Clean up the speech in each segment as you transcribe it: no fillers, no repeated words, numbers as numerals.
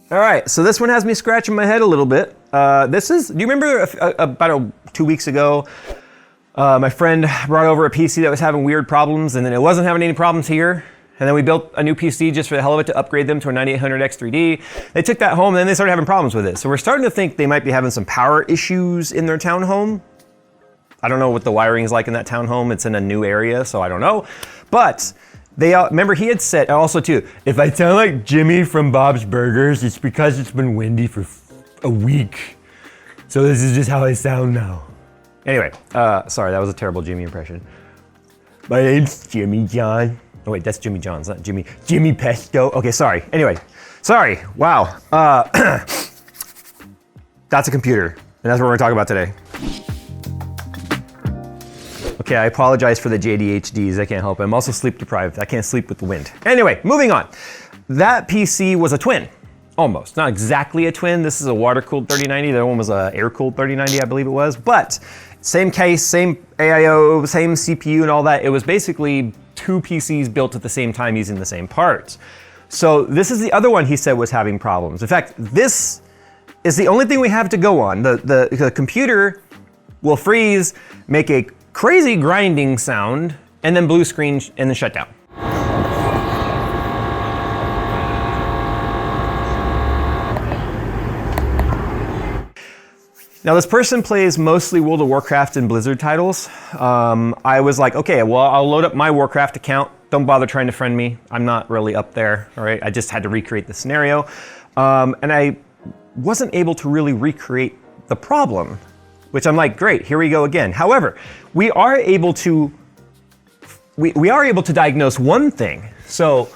All right, so this one has me scratching my head a little bit. Do you remember about 2 weeks ago, my friend brought over a PC that was having weird problems, and then it wasn't having any problems here. And then we built a new PC just for the hell of it to upgrade them to a 9800X3D. They took that home and then they started having problems with it. So we're starting to think they might be having some power issues in their townhome. I don't know what the wiring is like in that townhome. It's in a new area, so I don't know. But they remember he had said also too, if I sound like Jimmy from Bob's Burgers, it's because it's been windy for a week. So this is just how I sound now. Anyway, sorry, that was a terrible Jimmy impression. My name's Jimmy John. Oh wait, that's Jimmy John's, not Jimmy. Jimmy Pesto. Okay, sorry. Anyway, sorry. Wow. That's a computer, and that's what we're gonna talk about today. Okay, I apologize for the JDHDs. I can't help it. I'm also sleep deprived. I can't sleep with the wind. Anyway, moving on. That PC was a twin, almost. Not exactly a twin. This is a water-cooled 3090. The other one was a air-cooled 3090, I believe it was. But same case, same AIO, same CPU and all that. It was basically 2 PCs built at the same time using the same parts. So this is the other one he said was having problems. In fact, this is the only thing we have to go on. The computer will freeze, make a crazy grinding sound, and then blue screen and then shut down. Now this person plays mostly World of Warcraft and Blizzard titles. I was like, okay, well, I'll load up my Warcraft account. Don't bother trying to friend me. I'm not really up there, all right? I just had to recreate the scenario. And I wasn't able to really recreate the problem, which I'm like, great, here we go again. However, we are able to diagnose one thing. So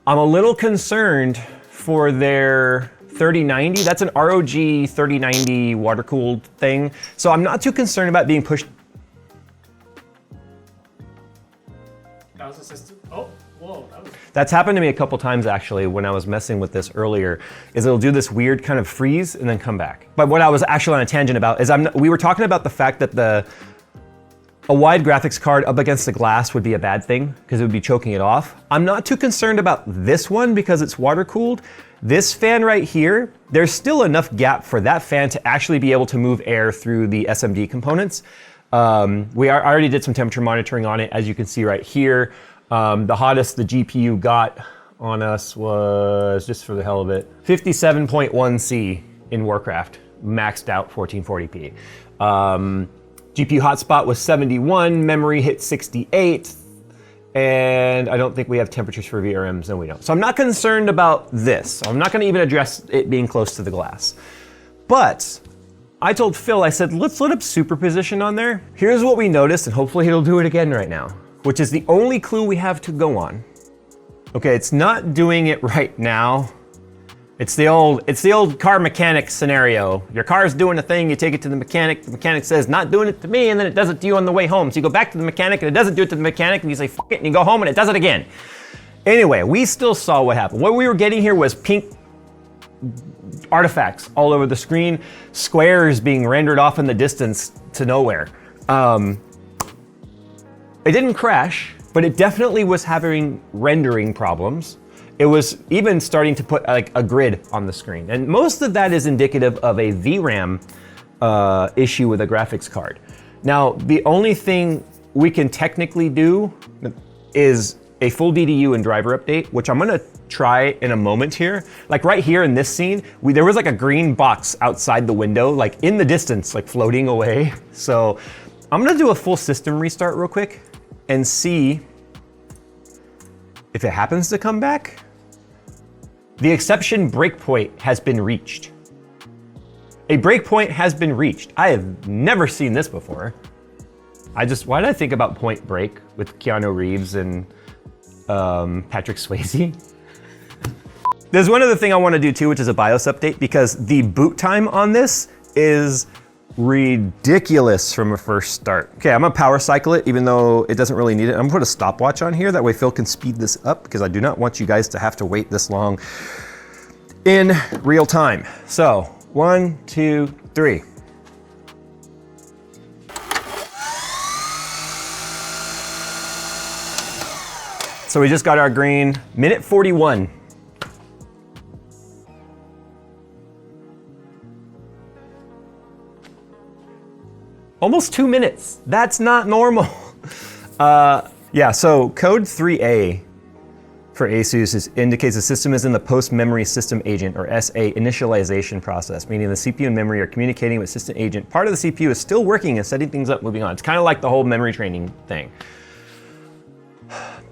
I'm a little concerned for their 3090, that's an ROG 3090 water-cooled thing. So I'm not too concerned about being pushed. That was a system. Oh, whoa. That's happened to me a couple times actually when I was messing with this earlier, is it'll do this weird kind of freeze and then come back. But what I was actually on a tangent about is we were talking about the fact that a wide graphics card up against the glass would be a bad thing because it would be choking it off. I'm not too concerned about this one because it's water-cooled. This fan right here, there's still enough gap for that fan to actually be able to move air through the SMD components. I already did some temperature monitoring on it, as you can see right here. The hottest the GPU got on us was, just for the hell of it, 57.1 C in Warcraft, maxed out 1440p. GPU hotspot was 71, memory hit 68, and I don't think we have temperatures for VRMs, no we don't. So I'm not concerned about this. I'm not gonna even address it being close to the glass. But I told Phil, I said, let's load up superposition on there. Here's what we noticed, and hopefully it'll do it again right now, which is the only clue we have to go on. Okay, it's not doing it right now. It's the old car mechanic scenario. Your car's doing a thing, you take it to the mechanic says, not doing it to me, and then it does it to you on the way home. So you go back to the mechanic and it doesn't do it to the mechanic, and you say, fuck it, and you go home and it does it again. Anyway, we still saw what happened. What we were getting here was pink artifacts all over the screen, squares being rendered off in the distance to nowhere. It didn't crash, but it definitely was having rendering problems. It was even starting to put like a grid on the screen. And most of that is indicative of a VRAM issue with a graphics card. Now, the only thing we can technically do is a full DDU and driver update, which I'm gonna try in a moment here. Like right here in this scene, there was like a green box outside the window, like in the distance, like floating away. So I'm gonna do a full system restart real quick and see if it happens to come back. The exception breakpoint has been reached. A breakpoint has been reached. I have never seen this before. Why did I think about Point Break with Keanu Reeves and Patrick Swayze? There's one other thing I want to do too, which is a BIOS update, because the boot time on this is ridiculous from a first start. Okay, I'm gonna power cycle it, even though it doesn't really need it. I'm gonna put a stopwatch on here, that way Phil can speed this up, because I do not want you guys to have to wait this long in real time. So, 1, 2, 3. So we just got our green, minute 41. Almost 2 minutes. That's not normal. Yeah, so code 3A for ASUS indicates the system is in the post-memory system agent, or SA, initialization process, meaning the CPU and memory are communicating with system agent. Part of the CPU is still working and setting things up, moving on. It's kind of like the whole memory training thing.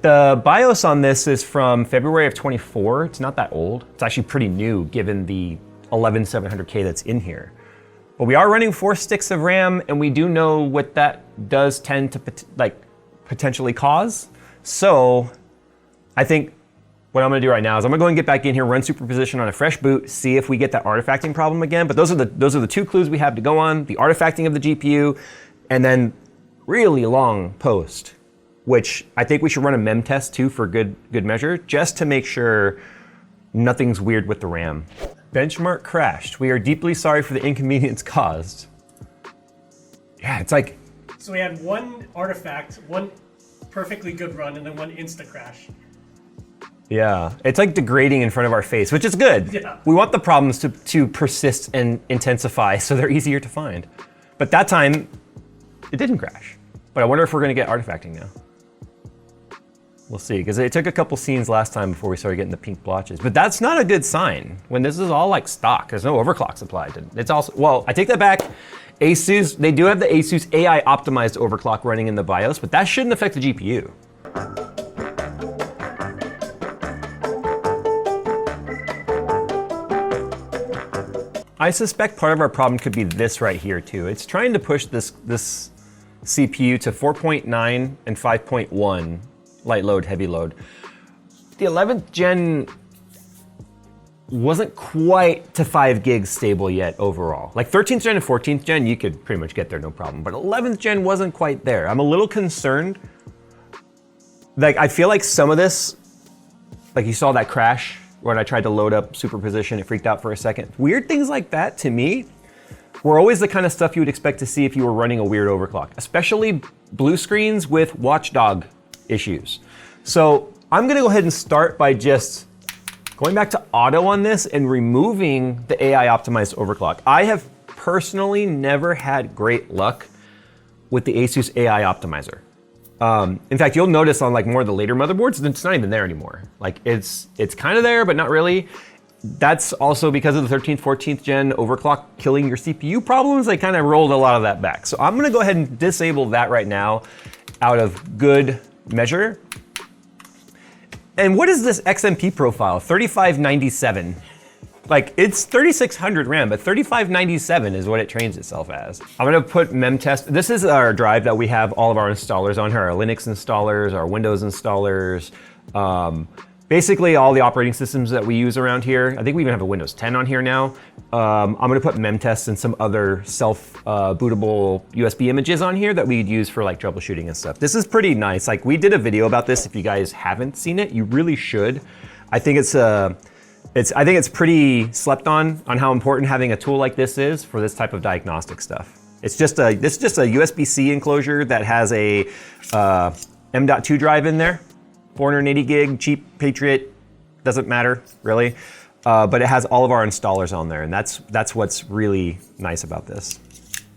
The BIOS on this is from February of 24. It's not that old. It's actually pretty new given the 11700K that's in here. But we are running 4 sticks of RAM, and we do know what that does tend to potentially cause. So I think what I'm gonna do right now is I'm gonna go and get back in here, run superposition on a fresh boot, see if we get that artifacting problem again. But those are the 2 clues we have to go on: the artifacting of the GPU, and then really long post, which I think we should run a mem test too for good measure, just to make sure nothing's weird with the RAM. Benchmark crashed. We are deeply sorry for the inconvenience caused. Yeah, it's like. So we had one artifact, one perfectly good run, and then one insta crash. Yeah, it's like degrading in front of our face, which is good. Yeah. We want the problems to persist and intensify so they're easier to find. But that time, it didn't crash. But I wonder if we're gonna get artifacting now. We'll see, because it took a couple scenes last time before we started getting the pink blotches. But that's not a good sign when this is all like stock. There's no overclocks applied. It's also, well, I take that back. ASUS, they do have the ASUS AI optimized overclock running in the BIOS, but that shouldn't affect the GPU. I suspect part of our problem could be this right here too. It's trying to push this CPU to 4.9 and 5.1 light load, heavy load. The 11th gen wasn't quite to 5 gigs stable yet overall. Like 13th gen and 14th gen, you could pretty much get there no problem, but 11th gen wasn't quite there. I'm a little concerned. Like, I feel like some of this, like you saw that crash when I tried to load up superposition, it freaked out for a second. Weird things like that, to me, were always the kind of stuff you would expect to see if you were running a weird overclock, especially blue screens with watchdog issues. So I'm gonna go ahead and start by just going back to auto on this and removing the AI optimized overclock. I have personally never had great luck with the ASUS AI optimizer. In fact, you'll notice on like more of the later motherboards, it's not even there anymore. Like it's kind of there, but not really. That's also because of the 13th, 14th gen overclock killing your CPU problems. They kind of rolled a lot of that back. So I'm gonna go ahead and disable that right now out of good measure. And what is this XMP profile? 3597. Like, it's 3600 RAM, but 3597 is what it trains itself as. I'm gonna put memtest. This is our drive that we have all of our installers on here, our Linux installers, our Windows installers, basically all the operating systems that we use around here. I think we even have a Windows 10 on here now. I'm gonna put memtest and some other self-bootable USB images on here that we'd use for like troubleshooting and stuff. This is pretty nice. Like, we did a video about this. If you guys haven't seen it, you really should. I think it's pretty slept on how important having a tool like this is for this type of diagnostic stuff. This is just a USB-C enclosure that has a M.2 drive in there, 480 gig, cheap Patriot, doesn't matter really, but it has all of our installers on there, and that's what's really nice about this.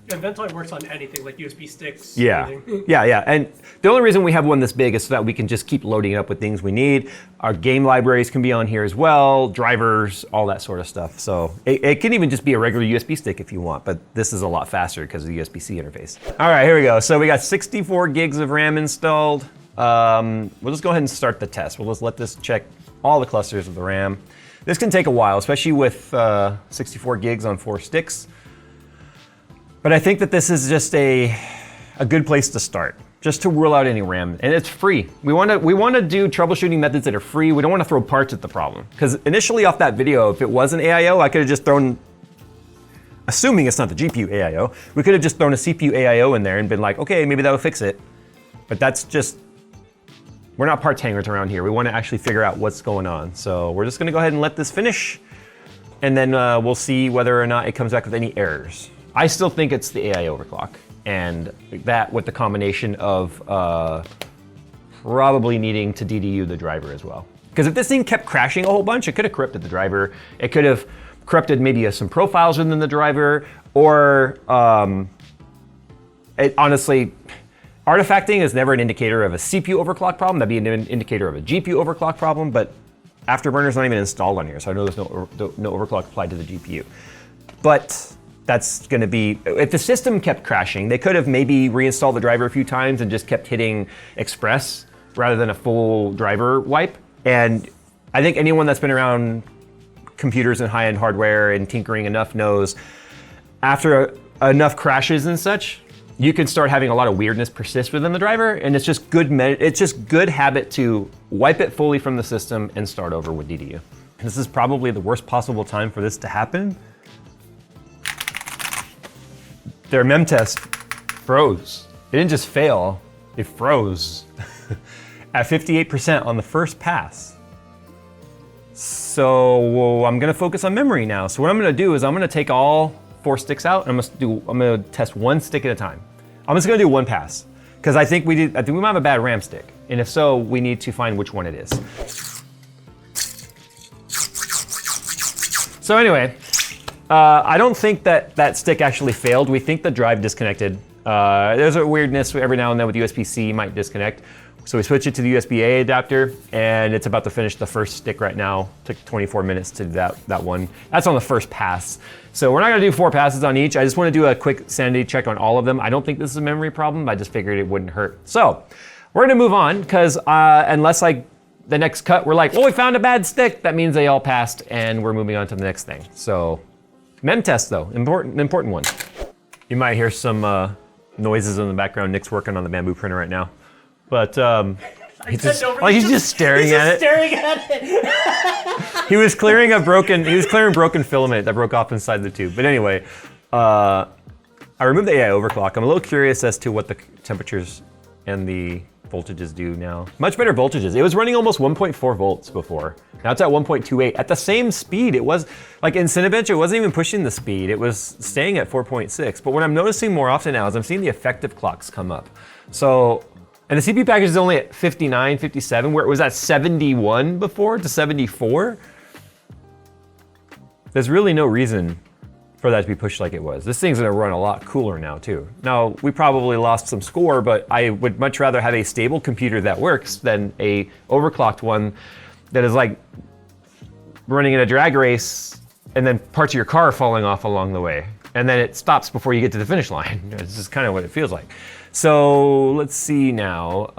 And Ventoy works on anything, like USB sticks. Yeah, yeah. And the only reason we have one this big is so that we can just keep loading it up with things we need. Our game libraries can be on here as well, drivers, all that sort of stuff. So it can even just be a regular USB stick if you want, but this is a lot faster because of the USB-C interface. All right, here we go. So we got 64 gigs of RAM installed. We'll just go ahead and start the test. We'll just let this check all the clusters of the RAM. This can take a while, especially with 64 gigs on 4 sticks. But I think that this is just a good place to start, just to rule out any RAM, and it's free. We want to do troubleshooting methods that are free. We don't want to throw parts at the problem, because initially off that video, if it was an AIO, I could have just thrown, assuming it's not the GPU AIO, we could have just thrown a CPU AIO in there and been like, okay, maybe that'll fix it. But that's just, we're not parts hangers around here. We want to actually figure out what's going on. So we're just going to go ahead and let this finish, and then we'll see whether or not it comes back with any errors. I still think it's the AI overclock, and that with the combination of probably needing to DDU the driver as well. Because if this thing kept crashing a whole bunch, it could have corrupted the driver. It could have corrupted maybe some profiles within the driver, or honestly, artifacting is never an indicator of a CPU overclock problem. That'd be an indicator of a GPU overclock problem, but Afterburner's not even installed on here, so I know there's no overclock applied to the GPU. But that's gonna be, if the system kept crashing, they could have maybe reinstalled the driver a few times and just kept hitting Express rather than a full driver wipe. And I think anyone that's been around computers and high-end hardware and tinkering enough knows after enough crashes and such, you can start having a lot of weirdness persist within the driver, and it's just good habit to wipe it fully from the system and start over with DDU. This is probably the worst possible time for this to happen. Their memtest froze. It didn't just fail, it froze at 58% on the first pass. So I'm gonna focus on memory now. So what I'm gonna do is I'm gonna take all 4 sticks out, and I'm gonna test 1 stick at a time. I'm just gonna do 1 pass, because I think we might have a bad RAM stick, and if so, we need to find which one it is. So anyway, I don't think that stick actually failed. We think the drive disconnected. There's a weirdness every now and then with USB-C might disconnect. So we switch it to the USB-A adapter, and it's about to finish the first stick right now. Took 24 minutes to do that one. That's on the first pass. So we're not gonna do 4 passes on each. I just wanna do a quick sanity check on all of them. I don't think this is a memory problem. I just figured it wouldn't hurt. So we're gonna move on, because unless like the next cut, we're like, well, we found a bad stick. That means they all passed, and we're moving on to the next thing. So memtest though, important one. You might hear some noises in the background. Nick's working on the bamboo printer right now. But he's just staring at it. He was clearing broken filament that broke off inside the tube. But anyway, I removed the AI overclock. I'm a little curious as to what the temperatures and the voltages do now. Much better voltages. It was running almost 1.4 volts before. Now it's at 1.28 at the same speed. It was like in Cinebench, it wasn't even pushing the speed. It was staying at 4.6. But what I'm noticing more often now is I'm seeing the effective clocks come up. So. And the CPU package is only at 59, 57, where it was at 71 before to 74. There's really no reason for that to be pushed like it was. This thing's gonna run a lot cooler now too. Now, we probably lost some score, but I would much rather have a stable computer that works than a overclocked one that is like running in a drag race and then parts of your car falling off along the way. And then it stops before you get to the finish line. It's just kind of what it feels like. So let's see now.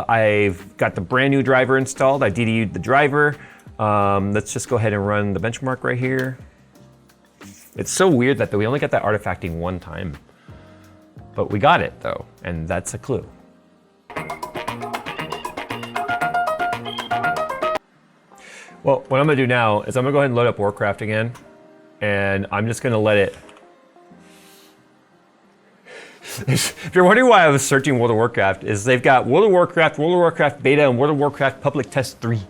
I've got the brand new driver installed. I DDU'd the driver. Let's just go ahead and run the benchmark right here. It's so weird that we only got that artifacting 1 time. But we got it though, and that's a clue. Well, what I'm gonna do now is I'm gonna go ahead and load up Warcraft again, and I'm just gonna let it. If you're wondering why I was searching World of Warcraft, is they've got World of Warcraft Beta, and World of Warcraft Public Test 3.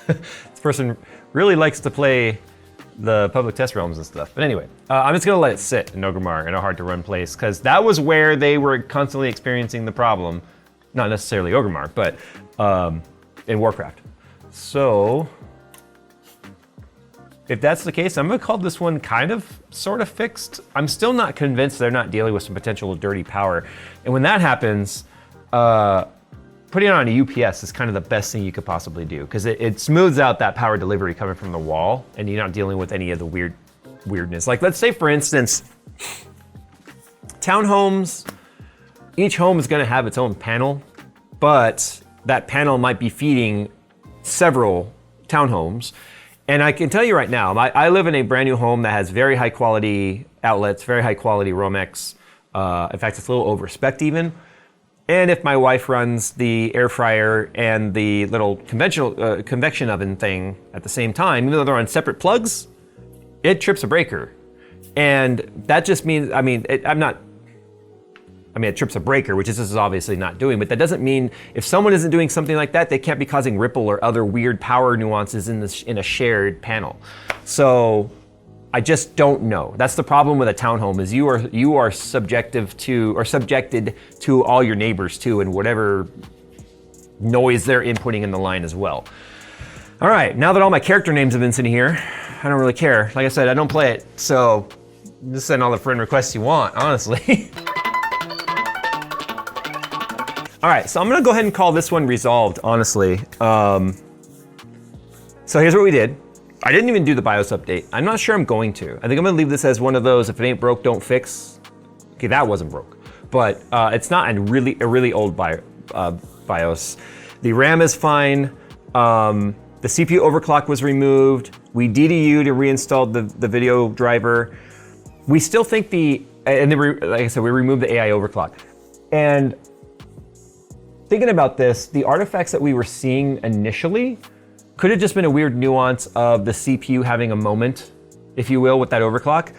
This person really likes to play the public test realms and stuff. But anyway, I'm just gonna let it sit in Orgrimmar in a hard to run place, because that was where they were constantly experiencing the problem. Not necessarily Orgrimmar, but in Warcraft. So, if that's the case, I'm gonna call this one kind of, sort of fixed. I'm still not convinced they're not dealing with some potential dirty power. And when that happens, putting it on a UPS is kind of the best thing you could possibly do, because it smooths out that power delivery coming from the wall, and you're not dealing with any of the weirdness. Like, let's say, for instance, townhomes, each home is gonna have its own panel, but that panel might be feeding several townhomes. And I can tell you right now, I live in a brand new home that has very high quality outlets, very high quality Romex. In fact, it's a little over-spec'd even. And if my wife runs the air fryer and the little convection oven thing at the same time, even though they're on separate plugs, it trips a breaker. And that just means, it trips a breaker, which this is obviously not doing, but that doesn't mean if someone isn't doing something like that, they can't be causing ripple or other weird power nuances in a shared panel. So I just don't know. That's the problem with a townhome, is you are subjected to all your neighbors too, and whatever noise they're inputting in the line as well. All right, now that all my character names have been sitting here, I don't really care. Like I said, I don't play it, so just send all the friend requests you want, honestly. All right, so I'm gonna go ahead and call this one resolved, honestly. So here's what we did. I didn't even do the BIOS update. I'm not sure I'm going to. I think I'm gonna leave this as one of those, if it ain't broke, don't fix. Okay, that wasn't broke. But it's not a really old BIOS. The RAM is fine. The CPU overclock was removed. We DDU to reinstall the video driver. We still think like I said, we removed the AI overclock. And thinking about this, the artifacts that we were seeing initially could have just been a weird nuance of the CPU having a moment, if you will, with that overclock.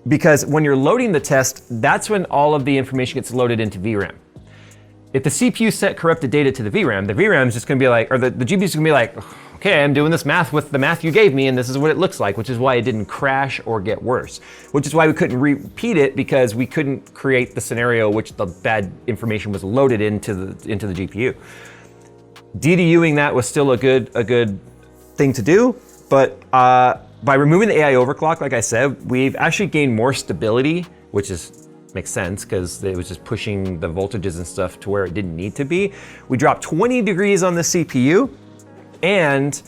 Because when you're loading the test, that's when all of the information gets loaded into VRAM. If the CPU set corrupted data to the VRAM is just gonna be like, or the GPU is gonna be like, okay, I'm doing this math with the math you gave me and this is what it looks like, which is why it didn't crash or get worse. Which is why we couldn't repeat it, because we couldn't create the scenario which the bad information was loaded into the GPU. DDUing that was still a good thing to do, but by removing the AI overclock, like I said, we've actually gained more stability, which makes sense because it was just pushing the voltages and stuff to where it didn't need to be. We dropped 20 degrees on the CPU, and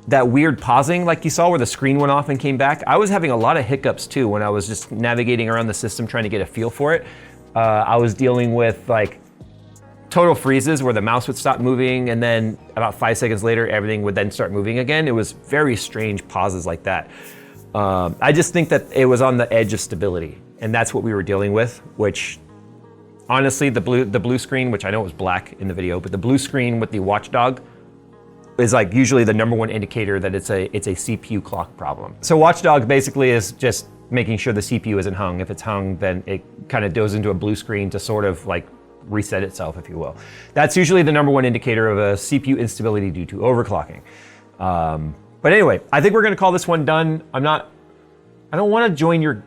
that weird pausing like you saw where the screen went off and came back, I was having a lot of hiccups too when I was just navigating around the system trying to get a feel for it. I was dealing with like total freezes where the mouse would stop moving and then about 5 seconds later, everything would then start moving again. It was very strange pauses like that. I just think that it was on the edge of stability, and that's what we were dealing with, which honestly, the blue screen, which I know was black in the video, but the blue screen with the watchdog is like usually the #1 indicator that it's a CPU clock problem. So watchdog basically is just making sure the CPU isn't hung. If it's hung, then it kind of goes into a blue screen to sort of like reset itself, if you will. That's usually the #1 indicator of a CPU instability due to overclocking. But anyway, I think we're gonna call this one done. I don't wanna join your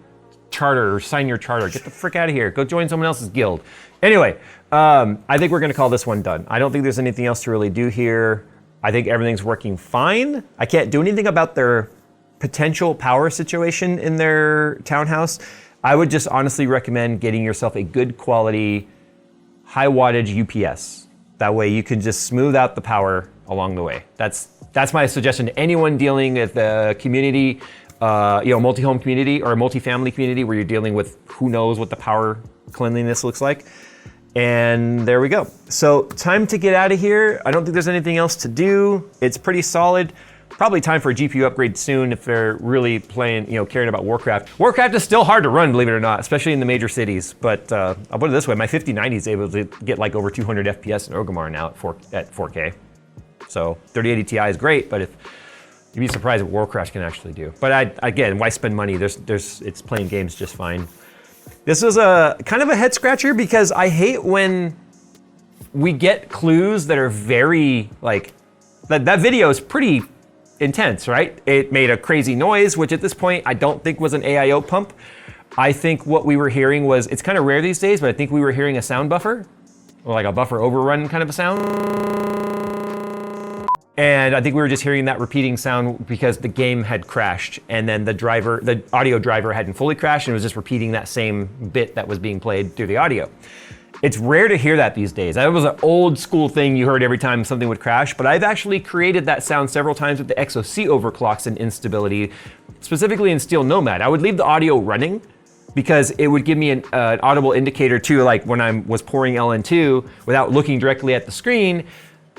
charter or sign your charter. Get the frick out of here. Go join someone else's guild. Anyway, I think we're gonna call this one done. I don't think there's anything else to really do here. I think everything's working fine. I can't do anything about their potential power situation in their townhouse. I would just honestly recommend getting yourself a good quality, high wattage UPS. That way you can just smooth out the power along the way. That's my suggestion to anyone dealing with the community, multi-home community or a multi-family community where you're dealing with who knows what the power cleanliness looks like. And there we go. So time to get out of here. I don't think there's anything else to do. It's pretty solid. Probably time for a GPU upgrade soon if they're really playing, caring about Warcraft. Warcraft is still hard to run, believe it or not, especially in the major cities. But I'll put it this way, my 5090 is able to get like over 200 FPS in Orgrimmar now at 4K. So 3080 Ti is great, but you'd be surprised what Warcraft can actually do. But again, why spend money? It's playing games just fine. This was a kind of a head scratcher because I hate when we get clues that are very that video is pretty intense, right? It made a crazy noise, which at this point I don't think was an AIO pump. I think what we were hearing was, it's kind of rare these days, but I think we were hearing a sound buffer, or like a buffer overrun kind of a sound. And I think we were just hearing that repeating sound because the game had crashed and then the audio driver hadn't fully crashed and it was just repeating that same bit that was being played through the audio. It's rare to hear that these days. That was an old school thing you heard every time something would crash, but I've actually created that sound several times with the XOC overclocks and instability, specifically in Steel Nomad. I would leave the audio running because it would give me an audible indicator too, like when I was pouring LN2 without looking directly at the screen,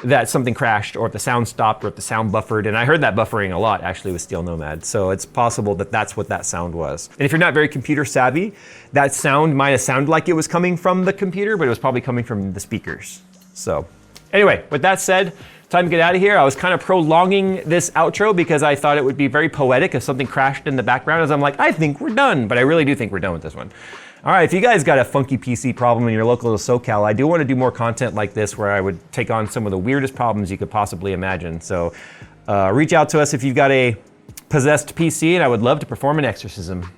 that something crashed or if the sound stopped or if the sound buffered. And I heard that buffering a lot actually with Steel Nomad. So it's possible that that's what that sound was. And if you're not very computer savvy, that sound might have sounded like it was coming from the computer, but it was probably coming from the speakers. So anyway, with that said, time to get out of here. I was kind of prolonging this outro because I thought it would be very poetic if something crashed in the background as I'm like, I think we're done, but I really do think we're done with this one. All right, if you guys got a funky PC problem in your local SoCal, I do want to do more content like this where I would take on some of the weirdest problems you could possibly imagine. So reach out to us if you've got a possessed PC and I would love to perform an exorcism.